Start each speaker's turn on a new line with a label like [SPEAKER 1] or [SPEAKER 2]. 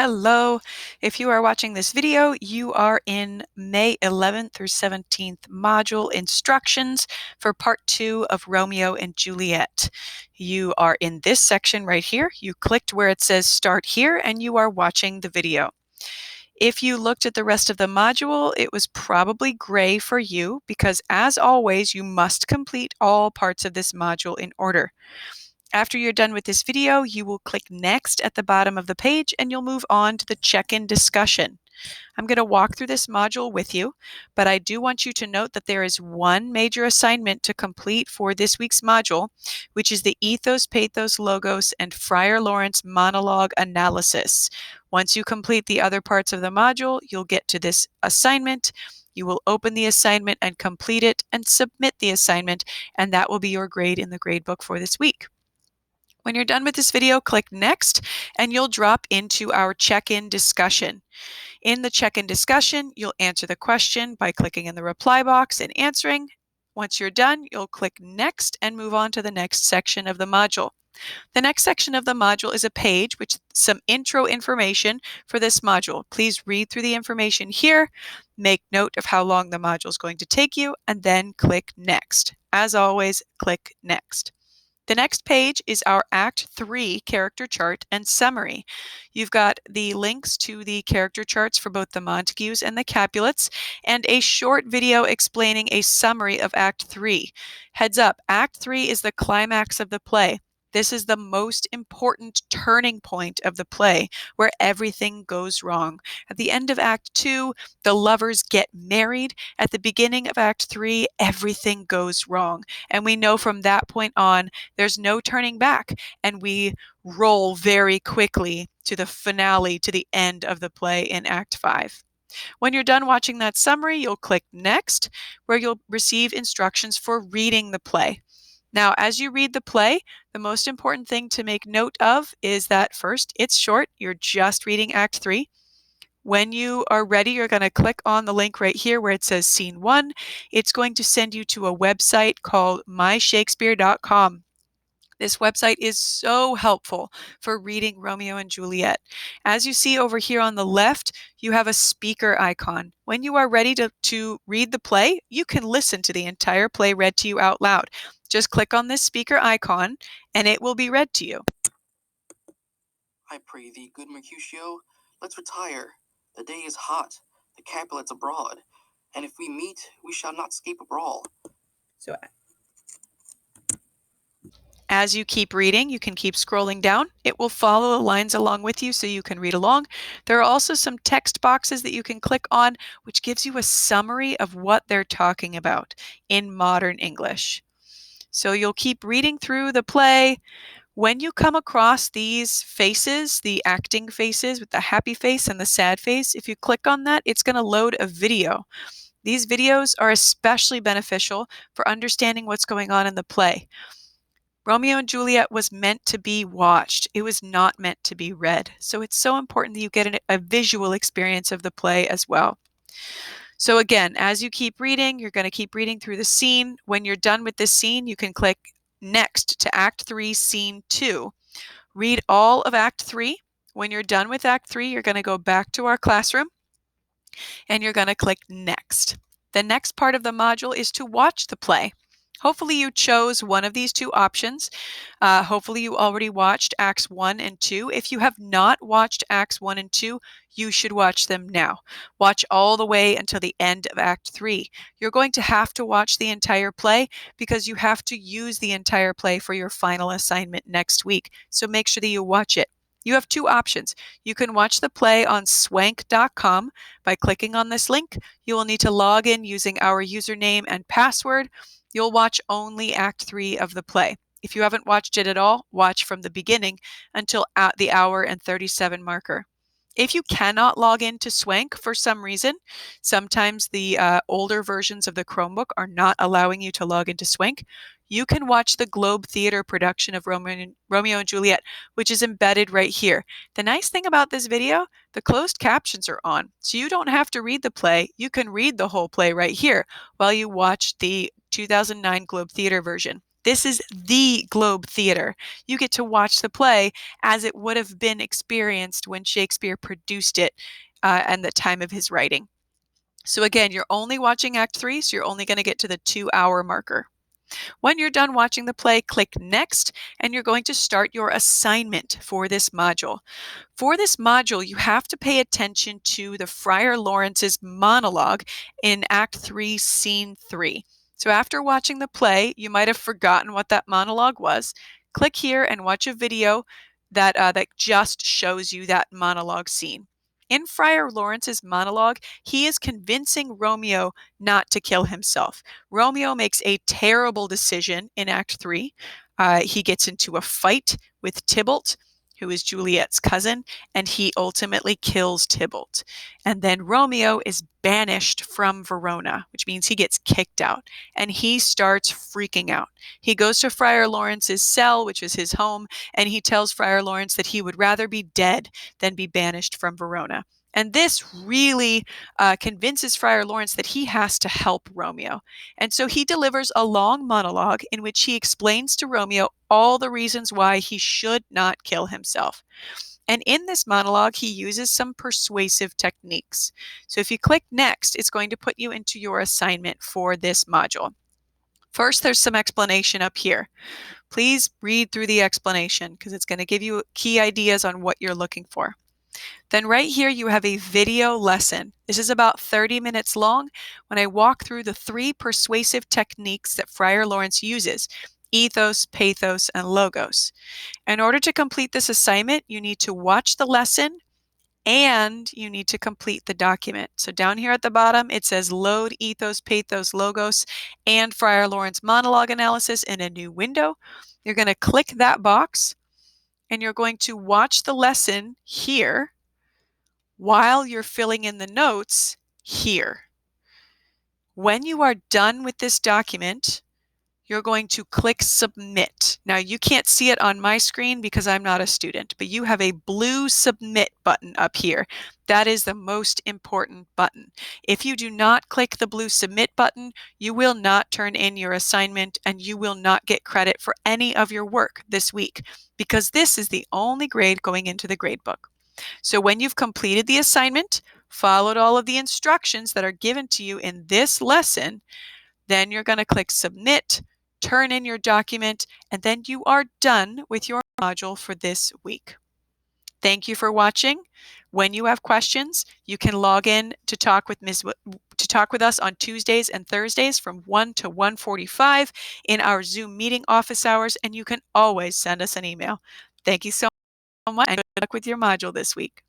[SPEAKER 1] Hello. If you are watching this video, you are in May 11th through 17th module instructions for part 2 of Romeo and Juliet. You are in this section right here. You clicked where it says start here and you are watching the video. If you looked at the rest of the module, it was probably gray for you because as always, you must complete all parts of this module in order. After you're done with this video, you will click Next at the bottom of the page and you'll move on to the check-in discussion. I'm going to walk through this module with you, but I do want you to note that there is one major assignment to complete for this week's module, which is the Ethos, Pathos, Logos, and Friar Lawrence monologue analysis. Once you complete the other parts of the module, you'll get to this assignment. You will open the assignment and complete it and submit the assignment, and that will be your grade in the gradebook for this week. When you're done with this video, click Next, and you'll drop into our check-in discussion. In the check-in discussion, you'll answer the question by clicking in the reply box and answering. Once you're done, you'll click Next and move on to the next section of the module. The next section of the module is a page with some intro information for this module. Please read through the information here, make note of how long the module is going to take you, and then click Next. As always, click Next. The next page is our Act 3 character chart and summary. You've got the links to the character charts for both the Montagues and the Capulets, and a short video explaining a summary of Act 3. Heads up, Act 3 is the climax of the play. This is the most important turning point of the play, where everything goes wrong. At the end of Act 2, the lovers get married. At the beginning of Act 3, everything goes wrong. And we know from that point on, there's no turning back, and we roll very quickly to the finale, to the end of the play in Act 5. When you're done watching that summary, you'll click Next, where you'll receive instructions for reading the play. Now, as you read the play, the most important thing to make note of is that first, it's short. You're just reading Act 3. When you are ready, you're going to click on the link right here where it says Scene 1. It's going to send you to a website called myshakespeare.com. This website is so helpful for reading Romeo and Juliet. As you see over here on the left, you have a speaker icon. When you are ready to read the play, you can listen to the entire play read to you out loud. Just click on this speaker icon and it will be read to you.
[SPEAKER 2] I pray thee, good Mercutio, let's retire. The day is hot, the Capulets abroad, and if we meet, we shall not escape a brawl.
[SPEAKER 1] So as you keep reading, you can keep scrolling down. It will follow the lines along with you so you can read along. There are also some text boxes that you can click on, which gives you a summary of what they're talking about in modern English. So you'll keep reading through the play. When you come across these faces, the acting faces with the happy face and the sad face, if you click on that, it's going to load a video. These videos are especially beneficial for understanding what's going on in the play. Romeo and Juliet was meant to be watched. It was not meant to be read. So it's so important that you get a visual experience of the play as well. So again, as you keep reading, you're going to keep reading through the scene. When you're done with this scene, you can click Next to Act 3, Scene 2. Read all of Act 3. When you're done with Act 3, you're going to go back to our classroom and you're going to click Next. The next part of the module is to watch the play. Hopefully you chose one of these two options. Hopefully you already watched Acts 1 and 2. If you have not watched Acts 1 and 2, you should watch them now. Watch all the way until the end of Act 3. You're going to have to watch the entire play because you have to use the entire play for your final assignment next week. So make sure that you watch it. You have two options. You can watch the play on swank.com by clicking on this link. You will need to log in using our username and password. You'll watch only Act 3 of the play. If you haven't watched it at all, watch from the beginning until at the hour and 37 marker. If you cannot log into Swank for some reason, sometimes the older versions of the Chromebook are not allowing you to log into Swank, you can watch the Globe Theatre production of Romeo and Juliet, which is embedded right here. The nice thing about this video, the closed captions are on, so you don't have to read the play. You can read the whole play right here while you watch the 2009 Globe Theatre version. This is the Globe Theater. You get to watch the play as it would have been experienced when Shakespeare produced it and the time of his writing. So again, you're only watching Act 3, so you're only going to get to the 2-hour marker. When you're done watching the play, click Next, and you're going to start your assignment for this module. For this module, you have to pay attention to the Friar Lawrence's monologue in Act 3, Scene 3. So after watching the play, you might have forgotten what that monologue was. Click here and watch a video that just shows you that monologue scene. In Friar Lawrence's monologue, he is convincing Romeo not to kill himself. Romeo makes a terrible decision in Act 3. He gets into a fight with Tybalt, who is Juliet's cousin, and he ultimately kills Tybalt. And then Romeo is banished from Verona, which means he gets kicked out, and he starts freaking out. He goes to Friar Lawrence's cell, which is his home, and he tells Friar Lawrence that he would rather be dead than be banished from Verona. And this really convinces Friar Lawrence that he has to help Romeo. And so he delivers a long monologue in which he explains to Romeo all the reasons why he should not kill himself. And in this monologue, he uses some persuasive techniques. So if you click Next, it's going to put you into your assignment for this module. First, there's some explanation up here. Please read through the explanation because it's going to give you key ideas on what you're looking for. Then right here you have a video lesson. This is about 30 minutes long when I walk through the 3 persuasive techniques that Friar Lawrence uses: ethos, pathos, and logos. In order to complete this assignment, you need to watch the lesson and you need to complete the document. So down here at the bottom, it says load ethos, pathos, logos, and Friar Lawrence monologue analysis in a new window. You're going to click that box and you're going to watch the lesson here while you're filling in the notes here. When you are done with this document, you're going to click Submit. Now, you can't see it on my screen because I'm not a student, but you have a blue Submit button up here. That is the most important button. If you do not click the blue Submit button, you will not turn in your assignment and you will not get credit for any of your work this week because this is the only grade going into the gradebook. So when you've completed the assignment, followed all of the instructions that are given to you in this lesson, then you're going to click Submit, turn in your document, and then you are done with your module for this week. Thank you for watching. When you have questions, you can log in to talk with us on Tuesdays and Thursdays from 1 to 1:45 in our Zoom meeting office hours, and you can always send us an email. Thank you so much, and good luck with your module this week.